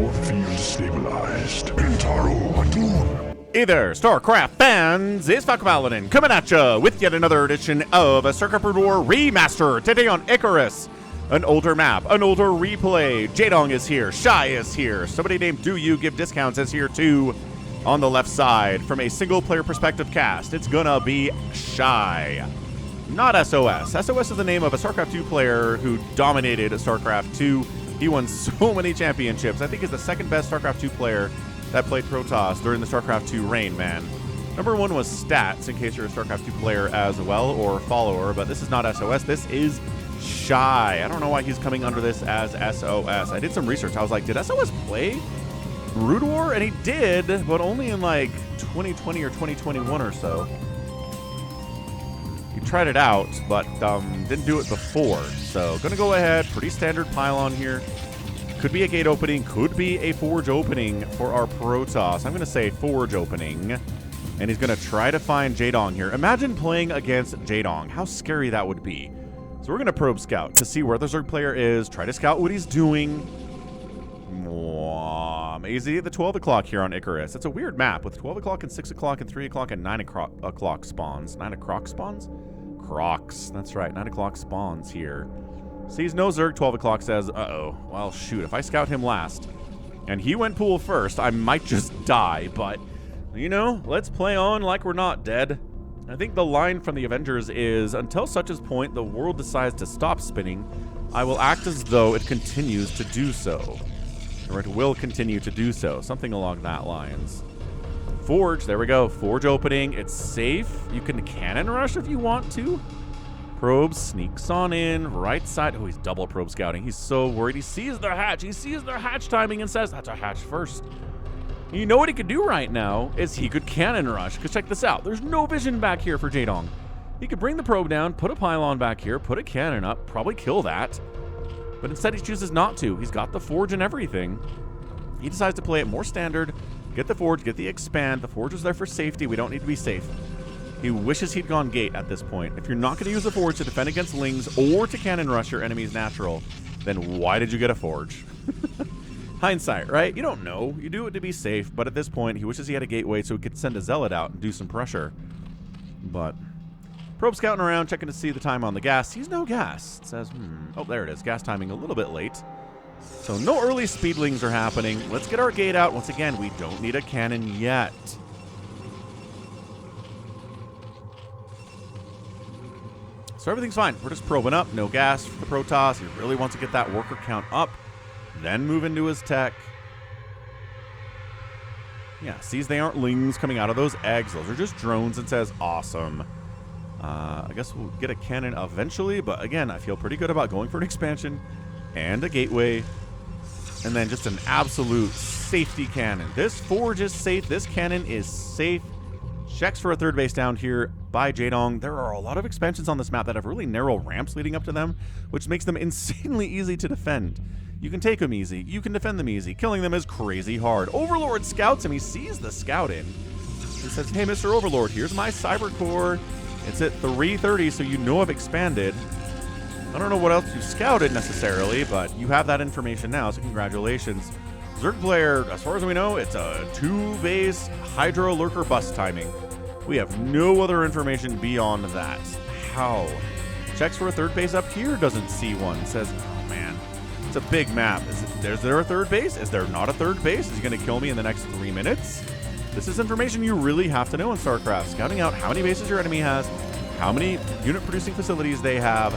Your field stabilized. Intaro Atun. Hey there, StarCraft fans! It's Falcon Paladin coming at ya with yet another edition of a StarCraft Brood War Remaster. Today on Icarus, an older map, an older replay. Jaedong is here, Shy is here. Somebody named Do You Give Discounts is here too. On the left side, from a single-player perspective cast, it's gonna be Shy. Not SOS. SOS is the name of a StarCraft 2 player who dominated StarCraft 2. He won so many championships. I think he's the second best StarCraft 2 player that played Protoss during the StarCraft 2 reign, man. Number one was Stats, in case you're a StarCraft 2 player as well, or follower, but this is not SOS. This is Shy. I don't know why he's coming under this as SOS. I did some research. I was like, did SOS play Brood War? And he did, but only in like 2020 or 2021 or so. He tried it out, but didn't do it before. So gonna go ahead, pretty standard pylon here. Could be a gate opening, could be a forge opening for our Protoss. I'm gonna say forge opening. And he's gonna try to find Jaedong here. Imagine playing against Jaedong. How scary that would be. So we're gonna probe scout to see where the Zerg player is, try to scout what he's doing. Easy at the 12 o'clock here on Icarus. It's a weird map with 12 o'clock and 6 o'clock and 3 o'clock and 9 o'clock spawns. 9 o'clock spawns? Crocs. That's right, 9 o'clock spawns here. Sees no Zerg, 12 o'clock says, uh-oh. Well, shoot, if I scout him last and he went pool first, I might just die. But, you know, let's play on like we're not dead. I think the line from the Avengers is, until such a point the world decides to stop spinning, I will act as though it continues to do so. Or it will continue to do so. Something along that lines. Forge, there we go. Forge opening. It's safe. You can cannon rush if you want to. Probe sneaks on in. Right side. Oh, he's double probe scouting. He's so worried. He sees their hatch. He sees their hatch timing and says, that's a hatch first. You know what he could do right now is he could cannon rush. Because check this out. There's no vision back here for Jaedong. He could bring the probe down, put a pylon back here, put a cannon up, probably kill that. But instead he chooses not to. He's got the forge and everything. He decides to play it more standard, get the forge, get the expand. The forge is there for safety. We don't need to be safe. He wishes he'd gone gate at this point. If you're not going to use the forge to defend against lings or to cannon rush your enemy's natural, then why did you get a forge? Hindsight, right? You don't know. You do it to be safe, but at this point he wishes he had a gateway so he could send a zealot out and do some pressure. But probe scouting around, checking to see the time on the gas. Sees no gas. It says, oh, there it is. Gas timing a little bit late. So no early speedlings are happening. Let's get our gate out. Once again, we don't need a cannon yet. So everything's fine. We're just probing up. No gas for the Protoss. He really wants to get that worker count up. Then move into his tech. Yeah, sees they aren't lings coming out of those eggs. Those are just drones and says, awesome. I guess we'll get a cannon eventually, but again, I feel pretty good about going for an expansion and a gateway, and then just an absolute safety cannon. This forge is safe. This cannon is safe. Checks for a third base down here by Jaedong. There are a lot of expansions on this map that have really narrow ramps leading up to them, which makes them insanely easy to defend. You can take them easy. You can defend them easy. Killing them is crazy hard. Overlord scouts him. He sees the scouting. He says, hey, Mr. Overlord, here's my cyber core. It's at 330, so you know I've expanded. I don't know what else you scouted necessarily, but you have that information now, so congratulations. Zerg player, as far as we know, it's a 2-base Hydro Lurker bus timing. We have no other information beyond that. How? Checks for a third base up here, doesn't see one. Says, oh man, it's a big map. Is there a third base? Is there not a third base? Is he going to kill me in the next 3 minutes? This is information you really have to know in StarCraft. Scouting out how many bases your enemy has, how many unit-producing facilities they have.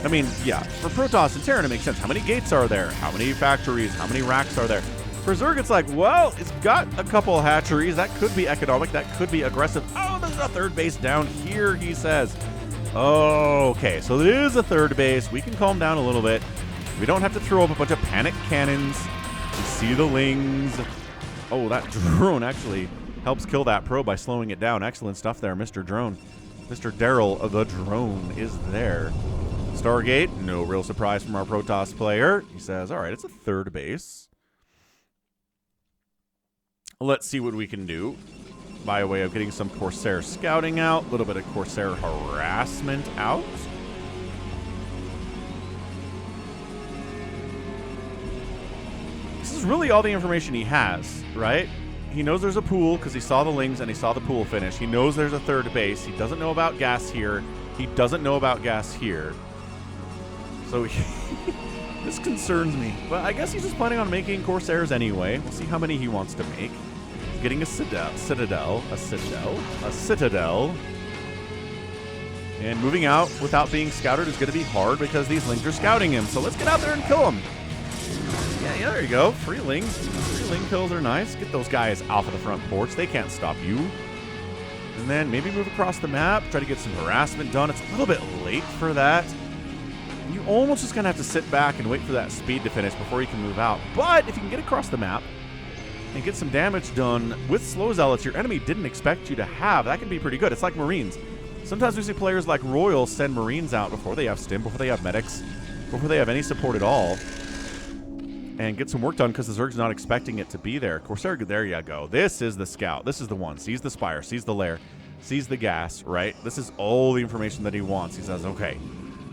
I mean, yeah, for Protoss and Terran, it makes sense. How many gates are there? How many factories? How many racks are there? For Zerg, it's like, well, it's got a couple hatcheries. That could be economic. That could be aggressive. Oh, there's a third base down here, he says. Oh, okay, so there is a third base. We can calm down a little bit. We don't have to throw up a bunch of panic cannons. We see the lings. Oh, that drone actually helps kill that probe by slowing it down. Excellent stuff there, Mr. Drone. Mr. Daryl, the drone, is there. Stargate, no real surprise from our Protoss player. He says, all right, it's a third base. Let's see what we can do by way of getting some Corsair scouting out, a little bit of Corsair harassment out. This is really all the information he has, right? He knows there's a pool because he saw the lings and he saw the pool finish. He knows there's a third base. He doesn't know about gas here. He doesn't know about gas here. So this concerns me. But I guess he's just planning on making Corsairs anyway. We'll see how many he wants to make. He's getting a citadel. And moving out without being scouted is going to be hard because these lings are scouting him. So let's get out there and kill him. Yeah, there you go. Free lings. Free ling kills are nice. Get those guys off of the front porch. They can't stop you. And then maybe move across the map. Try to get some harassment done. It's a little bit late for that. You almost just going to have to sit back and wait for that speed to finish before you can move out. But if you can get across the map and get some damage done with slow zealots your enemy didn't expect you to have, that can be pretty good. It's like Marines. Sometimes we see players like Royal send Marines out before they have stim, before they have medics, before they have any support at all, and get some work done because the Zerg's not expecting it to be there. Corsair, there you go. This is the scout. This is the one. Sees the spire, sees the lair, sees the gas, right? This is all the information that he wants. He says, okay,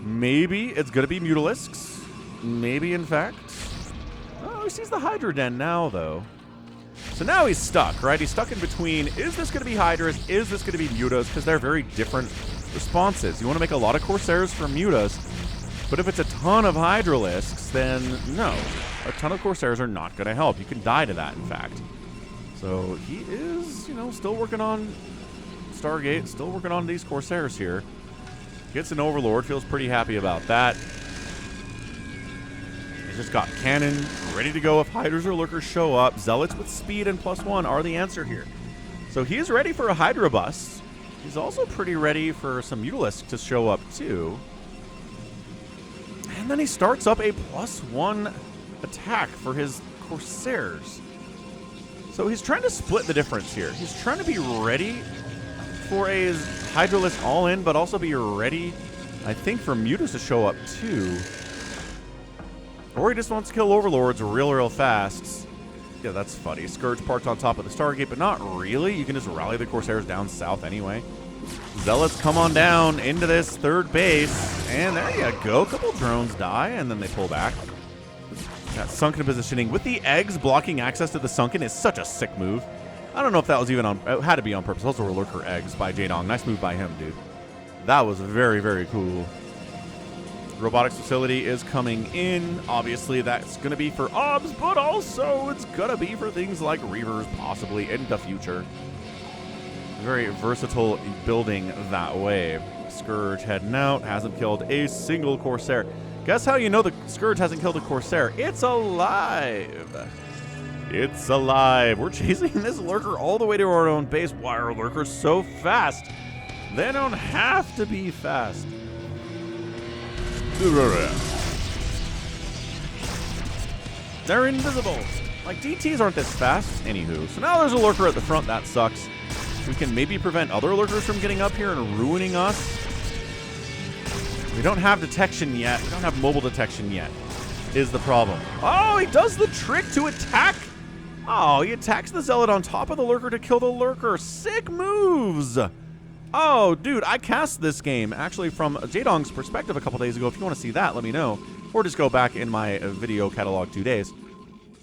maybe it's going to be Mutalisks. Maybe, in fact. Oh, he sees the Hydra Den now, though. So now he's stuck, right? He's stuck in between. Is this going to be Hydras? Is this going to be Mutas? Because they're very different responses. You want to make a lot of Corsairs for Mutas, but if it's a ton of Hydralisks, then no. A ton of Corsairs are not going to help. You can die to that, in fact. So he is, still working on Stargate, still working on these Corsairs here. Gets an Overlord, feels pretty happy about that. He's just got cannon ready to go if Hydras or Lurkers show up. Zealots with speed and +1 are the answer here. So he's ready for a Hydra bust. He's also pretty ready for some Mutalisks to show up too. And then he starts up a +1 attack for his Corsairs. So he's trying to split the difference here. He's trying to be ready for a Hydralisk all-in, but also be ready, I think, for Mutas to show up too. Or he just wants to kill Overlords real fast. Yeah, that's funny. Scourge parked on top of the Stargate, but not really. You can just rally the Corsairs down south anyway. Zealots come on down into this third base, and there you go. A couple drones die, and then they pull back. That sunken positioning with the eggs blocking access to the sunken is such a sick move. I don't know if that was even on... It had to be on purpose. Those were lurker eggs by Jaedong. Nice move by him, dude. That was very cool. Robotics facility is coming in. Obviously, that's going to be for OBS, but also it's going to be for things like Reavers, possibly, in the future. Very versatile building that way. Scourge heading out. Hasn't killed a single Corsair. Guess how you know the Scourge hasn't killed a Corsair? It's alive. It's alive. We're chasing this Lurker all the way to our own base. Why are Lurkers so fast? They don't have to be fast. They're invisible. Like, DTs aren't this fast. Anywho, so now there's a Lurker at the front. That sucks. We can maybe prevent other Lurkers from getting up here and ruining us. We don't have detection yet. We don't have mobile detection yet, is the problem. Oh, he does the trick to attack. Oh, he attacks the Zealot on top of the Lurker to kill the Lurker. Sick moves. Oh, dude, I cast this game actually from Jaedong's perspective a couple days ago. If you want to see that, let me know. Or just go back in my video catalog 2 days.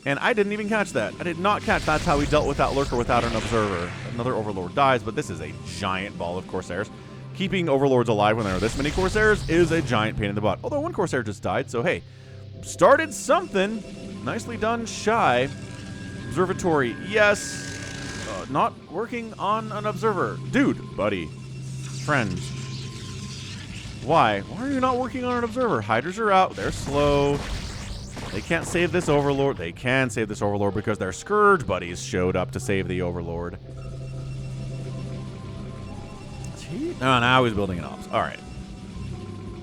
And I didn't even catch that. I did not catch that's how we dealt with that Lurker without an Observer. Another Overlord dies, but this is a giant ball of Corsairs. Keeping Overlords alive when there are this many Corsairs is a giant pain in the butt. Although one Corsair just died, so hey. Started something. Nicely done, Shy. Observatory, yes. Not working on an Observer. Dude, buddy. Friend. Why? Why are you not working on an Observer? Hydras are out. They're slow. They can't save this Overlord. They can save this Overlord because their Scourge buddies showed up to save the Overlord. No, now he's building an Obs. All right.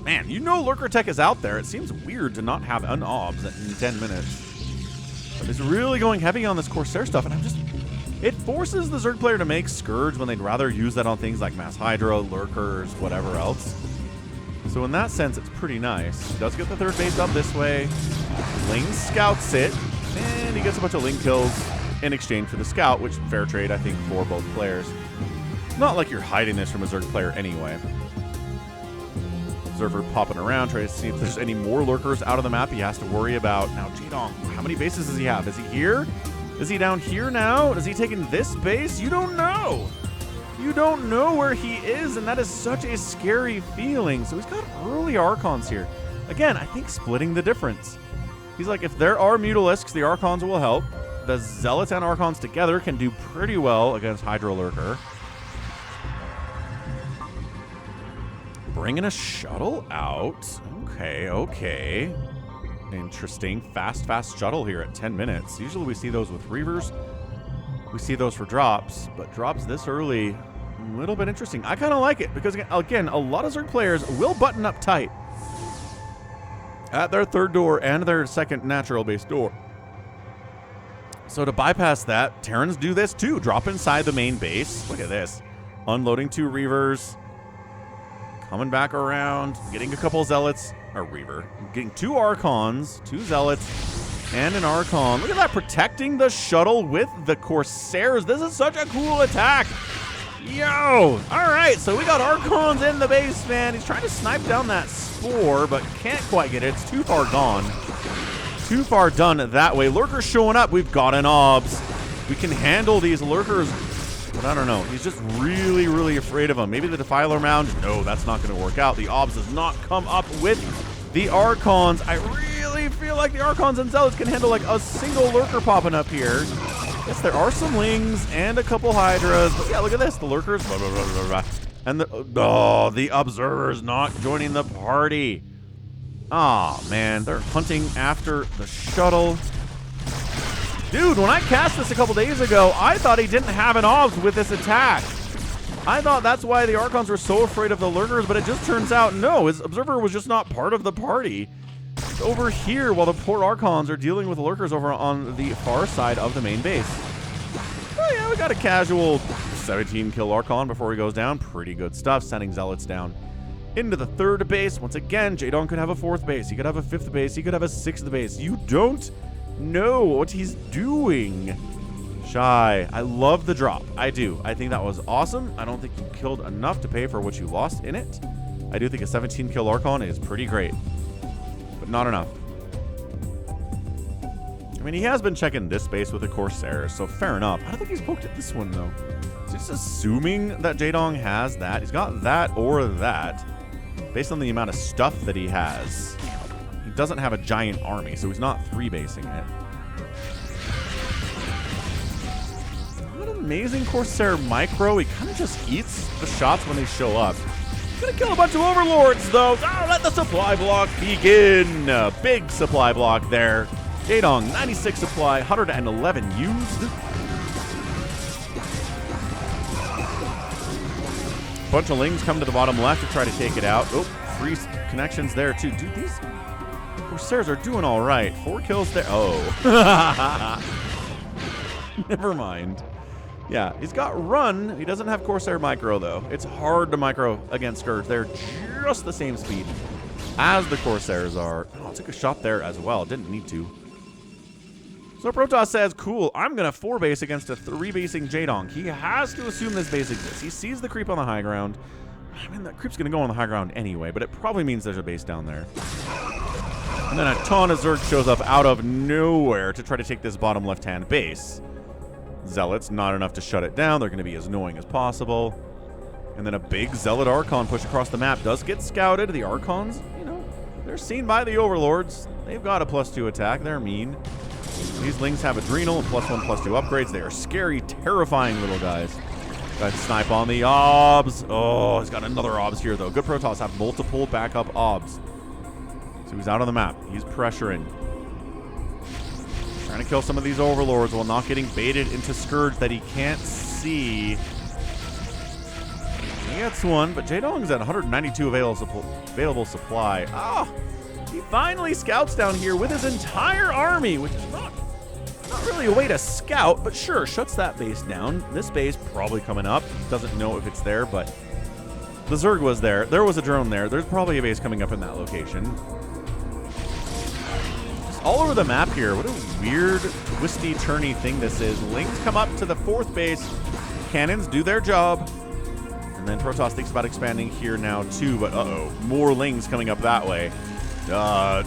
Man, Lurker Tech is out there. It seems weird to not have an Obs in 10 minutes. But he's really going heavy on this Corsair stuff, and it forces the Zerg player to make Scourge when they'd rather use that on things like Mass Hydra, Lurkers, whatever else. So in that sense, it's pretty nice. He does get the third base up this way. Ling scouts it, and he gets a bunch of Ling kills in exchange for the scout, which fair trade, I think, for both players. Not like you're hiding this from a Zerg player anyway. Observer popping around, trying to see if there's any more lurkers out of the map he has to worry about. Now, Jaedong, how many bases does he have? Is he here? Is he down here now? Is he taking this base? You don't know. You don't know where he is, and that is such a scary feeling. So he's got early Archons here. Again, I think splitting the difference. He's like, if there are Mutalisks, the Archons will help. The Zealots and Archons together can do pretty well against Hydro Lurker. Bringing a shuttle out. Okay. Interesting. Fast shuttle here at 10 minutes. Usually we see those with Reavers. We see those for drops, but drops this early, a little bit interesting. I kind of like it because, again, a lot of Zerg players will button up tight at their third door and their second natural base door. So to bypass that, Terrans do this too. Drop inside the main base. Look at this. Unloading 2 Reavers. Coming back around. Getting a couple Zealots. Or Reaver. Getting 2 Archons. 2 Zealots. And an Archon. Look at that. Protecting the shuttle with the Corsairs. This is such a cool attack. Yo. Alright. So we got Archons in the base, man. He's trying to snipe down that Spore, but can't quite get it. It's too far gone. Too far done that way. Lurkers showing up. We've got an Obs. We can handle these Lurkers, but I don't know. He's just really afraid of them. Maybe the Defiler Mound. No, that's not going to work out. The Obs does not come up with the Archons. I really feel like the Archons and Zealots can handle like a single Lurker popping up here. Yes, there are some Lings and a couple Hydras. But yeah, look at this. The Lurkers. And the Observer's not joining the party. Aw, man, they're hunting after the shuttle. Dude, when I cast this a couple days ago, I thought he didn't have an Obs with this attack. I thought that's why the Archons were so afraid of the Lurkers, but it just turns out, no, his Observer was just not part of the party. It's over here while the poor Archons are dealing with the Lurkers over on the far side of the main base. Oh yeah, we got a casual 17 kill Archon before he goes down. Pretty good stuff, sending Zealots down into the third base. Once again, Jaedong could have a 4th base. He could have a 5th base. He could have a 6th base. You don't know what he's doing. Shy. I love the drop. I do. I think that was awesome. I don't think you killed enough to pay for what you lost in it. I do think a 17 kill Archon is pretty great, but not enough. I mean, he has been checking this base with the Corsair, so fair enough. I don't think he's poked at this one, though. Just assuming that Jaedong has that. He's got that or that. Based on the amount of stuff that he has, he doesn't have a giant army, so he's not 3-basing it. What an amazing Corsair micro. He kind of just eats the shots when they show up. Gonna kill a bunch of Overlords, though. Oh, let the supply block begin. Big supply block there. Jaedong, 96 supply, 111 used. Bunch of Lings come to the bottom left to try to take it out. Oh, 3 connections there too. Dude, these Corsairs are doing all right. 4 kills there. Oh. Never mind. Yeah, he's got run. He doesn't have Corsair micro, though. It's hard to micro against Scourge. They're just the same speed as the Corsairs are. Oh, took a shot there as well. Didn't need to. So Protoss says, cool, I'm going to 4-base against a 3-basing Jaedong. He has to assume this base exists. He sees the creep on the high ground. I mean, that creep's going to go on the high ground anyway, but it probably means there's a base down there. And then a ton of Zerg shows up out of nowhere to try to take this bottom left-hand base. Zealots, not enough to shut it down. They're going to be as annoying as possible. And then a big Zealot Archon push across the map does get scouted. The Archons, you know, they're seen by the Overlords. They've got a +2 attack. They're mean. These Lings have Adrenal and +1/+2 upgrades. They are scary, terrifying little guys. Got to snipe on the Obs. Oh, he's got another Obs here, though. Good Protoss have multiple backup Obs. So he's out on the map. He's pressuring. Trying to kill some of these Overlords while not getting baited into Scourge that he can't see. He gets one, but Jaedong's at 192 available supply. Ah! He finally scouts down here with his entire army, which is not really a way to scout, but sure, shuts that base down. This base probably coming up. Doesn't know if it's there, but the Zerg was there. There was a drone there. There's probably a base coming up in that location. Just all over the map here. What a weird, twisty, turny thing this is. Lings come up to the 4th base. Cannons do their job. And And then Protoss thinks about expanding here now too, but uh-oh. More Lings coming up that way.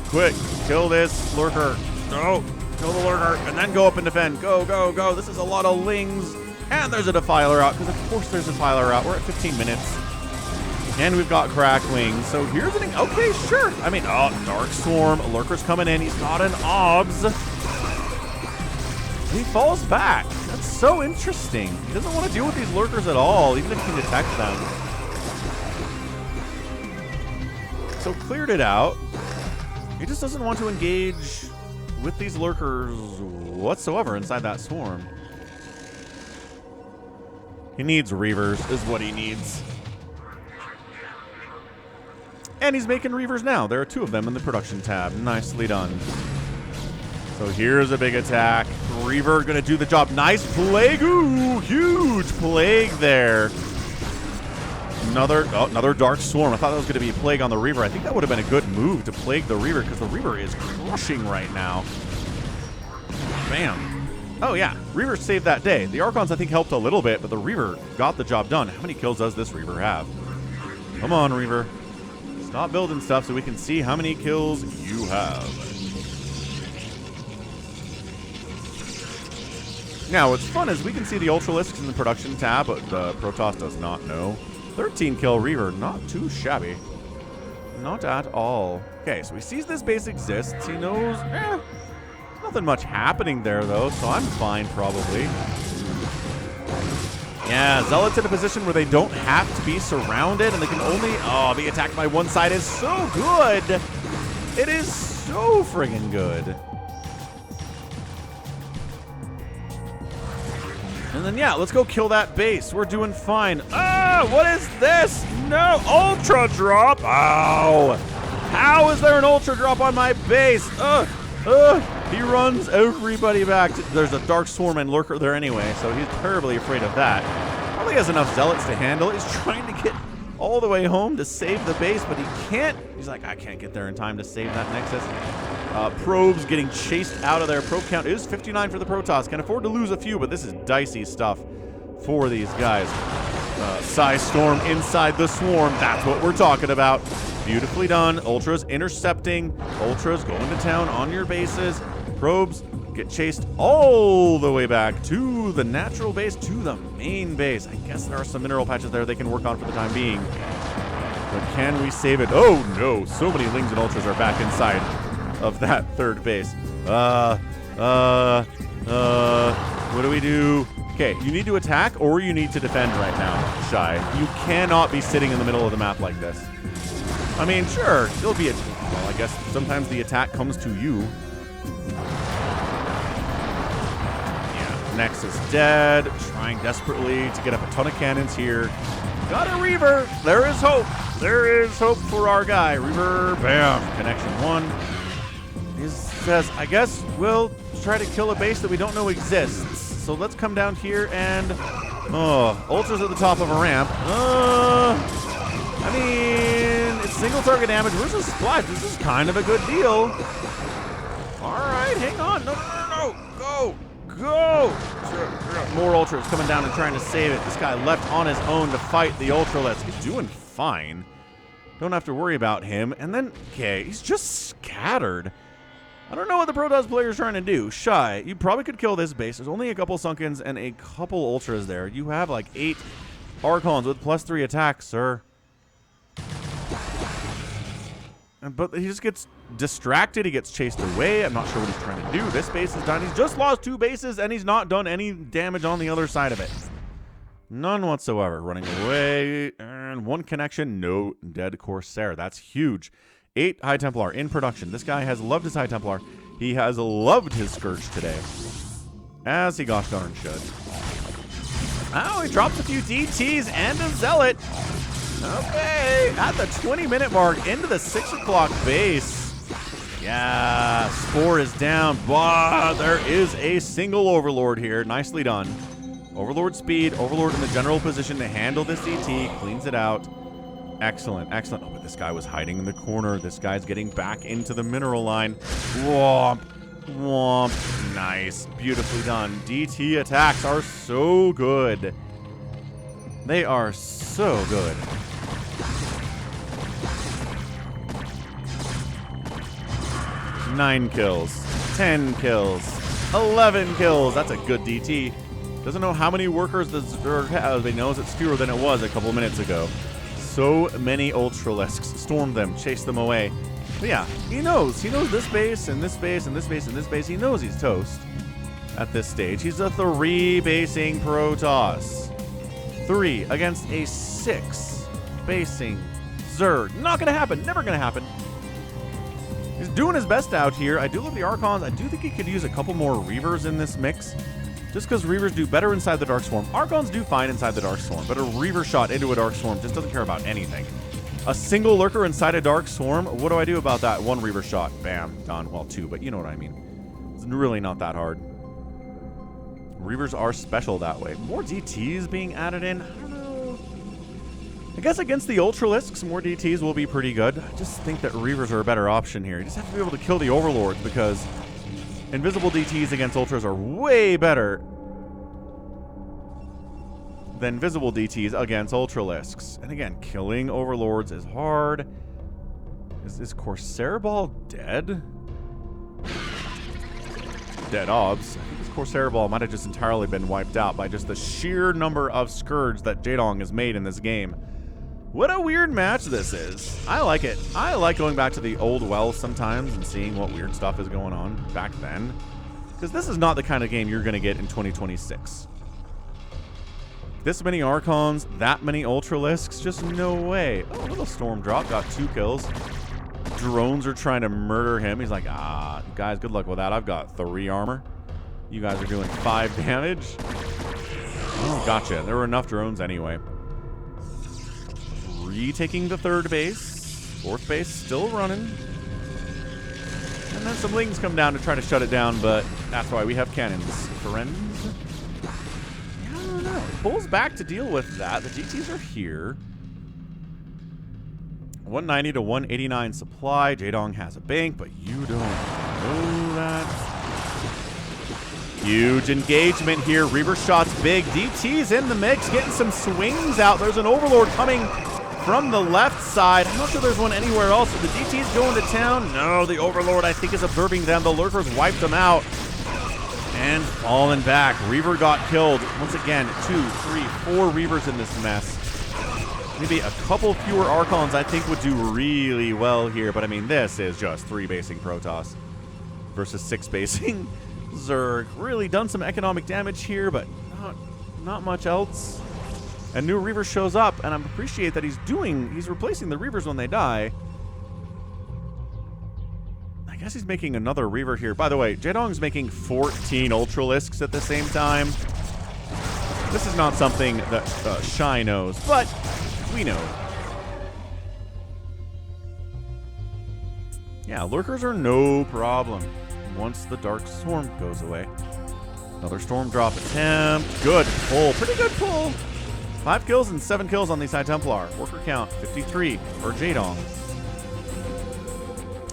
Quick, kill this Lurker. No, kill the Lurker, and then go up and defend. Go, go, go. This is a lot of Lings. And there's a Defiler out, because of course there's a Defiler out. We're at 15 minutes. And we've got Crackling. So here's an... Okay, sure. I mean, Dark Swarm. Lurker's coming in. He's got an OBS. He falls back. That's so interesting. He doesn't want to deal with these Lurkers at all, even if he can detect them. So cleared it out. He just doesn't want to engage with these Lurkers whatsoever inside that swarm. He needs Reavers, is what he needs. And he's making Reavers now. There are 2 of them in the production tab. Nicely done. So here's a big attack. Reaver gonna do the job. Nice Plague. Ooh, huge Plague there. Another Dark Swarm. I thought that was gonna be a Plague on the Reaver. I think that would have been a good move to Plague the Reaver, because the Reaver is crushing right now. Bam. Oh yeah, Reaver saved that day. The Archons I think helped a little bit, but the Reaver got the job done. How many kills does this Reaver have? Come on, Reaver. Stop building stuff so we can see how many kills you have. Now, what's fun is we can see the Ultralisks in the production tab, but Protoss does not know. 13 kill Reaver, not too shabby. Not at all. Okay, so he sees this base exists. He knows, nothing much happening there though, so I'm fine probably. Yeah, Zealots in a position where they don't have to be surrounded and they can only, be attacked by one side is so good. It is so friggin' good. And then, yeah, let's go kill that base. We're doing fine. What is this? No, Ultra Drop. Ow. How is there an Ultra Drop on my base? He runs everybody back. There's a Dark Swarm and Lurker there anyway, so he's terribly afraid of that. Probably has enough Zealots to handle it. He's trying to get all the way home to save the base, but he can't. He's like, I can't get there in time to save that Nexus. Probes getting chased out of there. Probe count is 59 for the Protoss. Can afford to lose a few, but this is dicey stuff for these guys. Psy Storm inside the swarm. That's what we're talking about. Beautifully done. Ultras intercepting. Ultras going to town on your bases. Probes get chased all the way back to the natural base, to the main base. I guess there are some mineral patches there they can work on for the time being. But can we save it? Oh no, so many Lings and Ultras are back inside of that third base. What do we do? Okay, you need to attack or you need to defend right now, Shy. You cannot be sitting in the middle of the map like this. I mean, sure, there'll be a... Well, I guess sometimes the attack comes to you. Yeah, Nexus dead. Trying desperately to get up a ton of cannons here. Got a Reaver. There is hope. There is hope for our guy. Reaver, bam. Connection 1. He says, I guess we'll try to kill a base that we don't know exists. So let's come down here and... Ultras at the top of a ramp. I mean, it's single target damage versus splash. This is kind of a good deal. All right, hang on. No. Go. More Ultras coming down and trying to save it. This guy left on his own to fight the Ultralisk. He's doing fine. Don't have to worry about him. And then, okay, he's just scattered. I don't know what the Protoss player is trying to do. Shy, you probably could kill this base. There's only a couple Sunkens and a couple Ultras there. You have like 8 Archons with +3 attacks, sir. But he just gets distracted. He gets chased away. I'm not sure what he's trying to do. This base is done. He's just lost 2 bases, and he's not done any damage on the other side of it. None whatsoever. Running away. And 1 connection. No dead Corsair. That's huge. 8 High Templar in production. This guy has loved his High Templar. He has loved his Scourge today. As he gosh darn should. Oh, he drops a few DTs and a Zealot. Okay, at the 20-minute mark, into the 6 o'clock base. Yeah, Spore is down, but there is a single Overlord here. Nicely done. Overlord speed, Overlord in the general position to handle this DT, cleans it out. Excellent, excellent. Oh, but this guy was hiding in the corner. This guy's getting back into the mineral line. Womp, womp. Nice, beautifully done. DT attacks are so good. They are so good. Nine kills, 10 kills, 11 kills. That's a good DT. Doesn't know how many workers the Zerg has, but he knows it's fewer than it was a couple minutes ago. So many Ultralisks. Stormed them, chased them away. But yeah, he knows. He knows this base and this base and this base and this base. He knows he's toast at this stage. He's a 3-basing Protoss. 3 against a 6-basing Zerg. Not gonna happen. Never gonna happen. He's doing his best out here. I do love the Archons. I do think he could use a couple more Reavers in this mix. Just because Reavers do better inside the Dark Swarm. Archons do fine inside the Dark Swarm, but a Reaver shot into a Dark Swarm just doesn't care about anything. A single Lurker inside a Dark Swarm, what do I do about that? 1 Reaver shot. Bam. Done. Well, 2, but you know what I mean. It's really not that hard. Reavers are special that way. More DTs being added in. I don't know. I guess against the Ultralisks, more DTs will be pretty good. I just think that Reavers are a better option here. You just have to be able to kill the Overlords because invisible DTs against Ultras are way better than visible DTs against Ultralisks. And again, killing Overlords is hard. Is Corsair Ball dead? Dead obs. I think this Corsair Ball might have just entirely been wiped out by just the sheer number of Scourge that Jaedong has made in this game. What a weird match this is. I like it. I like going back to the old wells sometimes and seeing what weird stuff is going on back then. Because this is not the kind of game you're going to get in 2026. This many Archons, that many Ultralisks, just no way. Oh, a little Storm Drop, got 2 kills. Drones are trying to murder him. He's like, ah, guys, good luck with that. I've got 3 armor. You guys are doing 5 damage. Oh, gotcha. There were enough drones anyway. Retaking the 3rd base. 4th base still running. And then some Lings come down to try to shut it down, but that's why we have cannons. Friends. Yeah, I don't know. It pulls back to deal with that. The GTs are here. 190 to 189 supply. Jaedong has a bank, but you don't know that. Huge engagement here. Reaver shots big. DT's in the mix, getting some swings out. There's an Overlord coming from the left side. I'm not sure there's one anywhere else. The DT's going to town. No, the Overlord, I think, is observing them. The Lurkers wiped them out. And falling back. Reaver got killed. Once again, 2, 3, 4 Reavers in this mess. Maybe a couple fewer Archons, I think, would do really well here. But, I mean, this is just 3-basing Protoss versus 6-basing Zerg. Really done some economic damage here, but not much else. A new Reaver shows up, and I appreciate that he's replacing the Reavers when they die. I guess he's making another Reaver here. By the way, Jaedong's making 14 Ultralisks at the same time. This is not something that Shy knows, but we know. Yeah, Lurkers are no problem once the Dark Swarm goes away. Another Storm Drop attempt. Good pull. Pretty good pull. 5 kills and 7 kills on the High Templar. Worker count 53 for Jaedong.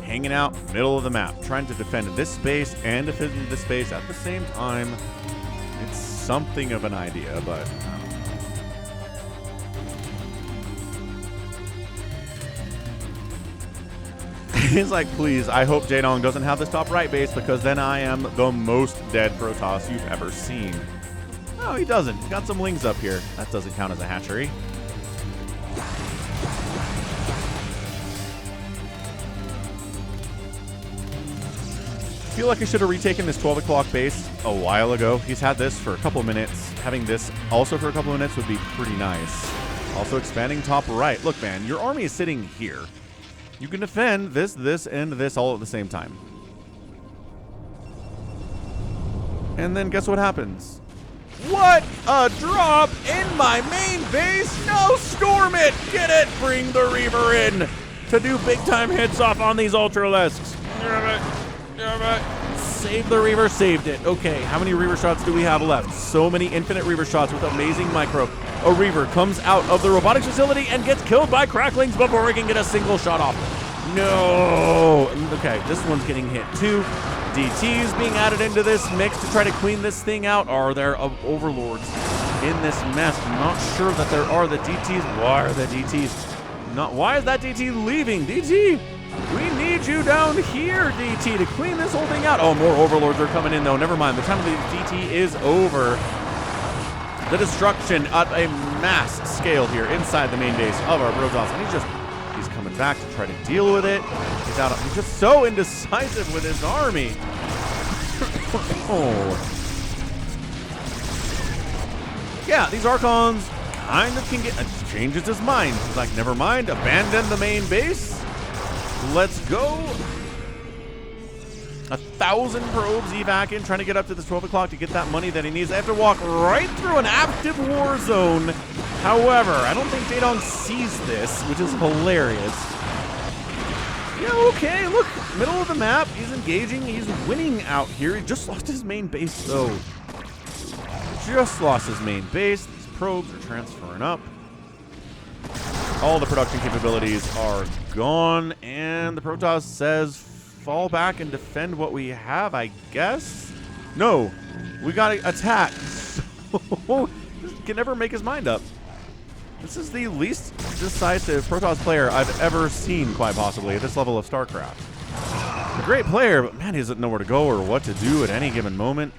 Hanging out middle of the map, trying to defend this space and defend this space at the same time. It's something of an idea, but he's like, please, I hope Jaedong doesn't have this top right base because then I am the most dead Protoss you've ever seen. No, he doesn't. He's got some Lings up here. That doesn't count as a hatchery. I feel like I should have retaken this 12 o'clock base a while ago. He's had this for a couple minutes. Having this also for a couple minutes would be pretty nice. Also expanding top right. Look, man, your army is sitting here. You can defend this, and this all at the same time. And then guess what happens? What a drop in my main base! No, storm it! Get it! Bring the Reaver in to do big time hits off on these Ultralisks. Save the Reaver, saved it. Okay, how many Reaver shots do we have left? So many infinite Reaver shots with amazing micro. A Reaver comes out of the robotics facility and gets killed by cracklings before he can get a single shot off. No! Okay, this one's getting hit too. DTs being added into this mix to try to clean this thing out. Are there Overlords in this mess. Not sure that there are the DTs. Why are the DTs not? Why is that DT leaving? DT, we need you down here, DT, to clean this whole thing out. Oh, more overlords are coming in, though. Never mind. The time of the DT is over. The destruction at a mass scale here inside the main base of our Protoss. And he's coming back to try to deal with it. He's just so indecisive with his army. Oh. Yeah, these Archons kind of can get... just changes his mind. He's like, never mind, abandon the main base. Let's go. 1,000 probes evac in, trying to get up to the 12 o'clock to get that money that he needs. They have to walk right through an active war zone. However, I don't think Jaedong sees this, which is hilarious. Yeah, okay, look, middle of the map. He's engaging. He's winning out here. He just lost his main base, though. Just lost his main base. These probes are transferring up. All the production capabilities are gone, and the Protoss says, fall back and defend what we have, I guess? No, we gotta attack. So, he can never make his mind up. This is the least decisive Protoss player I've ever seen, quite possibly, at this level of StarCraft. A great player, but man, he doesn't know where to go or what to do at any given moment.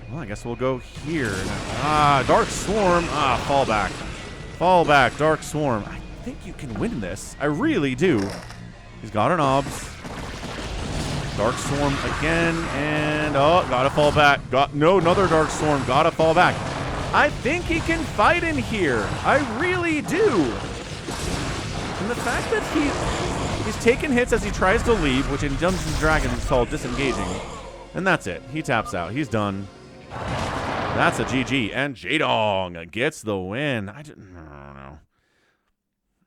Well, I guess we'll go here. Dark Swarm. Fall back. Fall back, Dark Swarm. I think you can win this. I really do. He's got an obs. Dark Swarm again, and gotta fall back. Another Dark Swarm, gotta fall back. I think he can fight in here. I really do. And the fact that he's taking hits as he tries to leave, which in Dungeons & Dragons is called disengaging. And that's it. He taps out. He's done. That's a GG. And Jaedong gets the win. I don't know.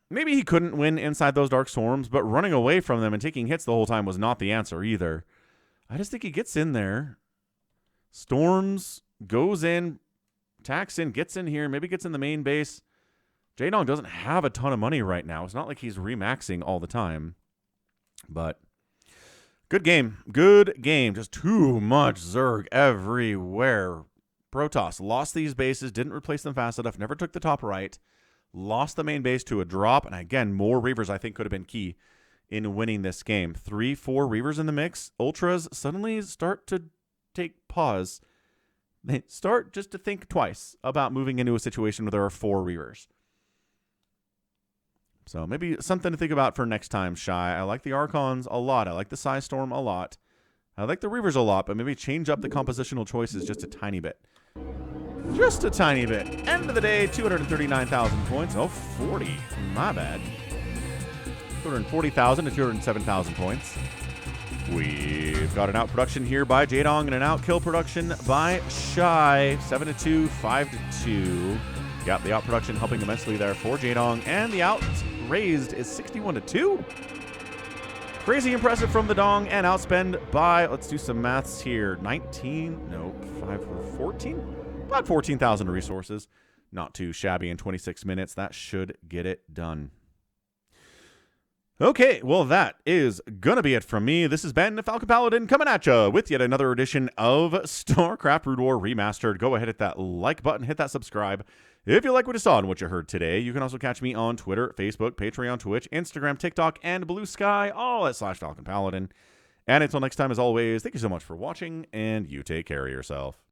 Maybe he couldn't win inside those Dark Swarms, but running away from them and taking hits the whole time was not the answer either. I just think he gets in there. Storms, goes in, attacks in, gets in here, maybe gets in the main base. Jaedong doesn't have a ton of money right now. It's not like he's remaxing all the time. But good game. Good game. Just too much Zerg everywhere. Protoss lost these bases, didn't replace them fast enough, never took the top right, lost the main base to a drop, and again, more Reavers I think could have been key in winning this game. 3-4 Reavers in the mix. Ultras suddenly start to take pause. They start just to think twice about moving into a situation where there are 4 Reavers. So maybe something to think about for next time, Shy. I like the Archons a lot. I like the Psy Storm a lot. I like the Reavers a lot, but maybe change up the compositional choices just a tiny bit. Just a tiny bit. End of the day, 239,000 points. Oh, 40. My bad. 240,000 to 207,000 points. We've got an out production here by Jaedong and an out kill production by Shy. 7-2, 5-2. Got the out production helping immensely there for Jaedong, and the out raised is 61-2. Crazy impressive from the Dong, and outspend by, let's do some maths here, 14? About 14,000 resources. Not too shabby in 26 minutes. That should get it done. Okay, well, that is going to be it from me. This has been Falcon Paladin coming at you with yet another edition of StarCraft Brood War Remastered. Go ahead, hit that like button, hit that subscribe. If you like what you saw and what you heard today, you can also catch me on Twitter, Facebook, Patreon, Twitch, Instagram, TikTok, and Blue Sky, all at /Falcon Paladin. And until next time, as always, thank you so much for watching, and you take care of yourself.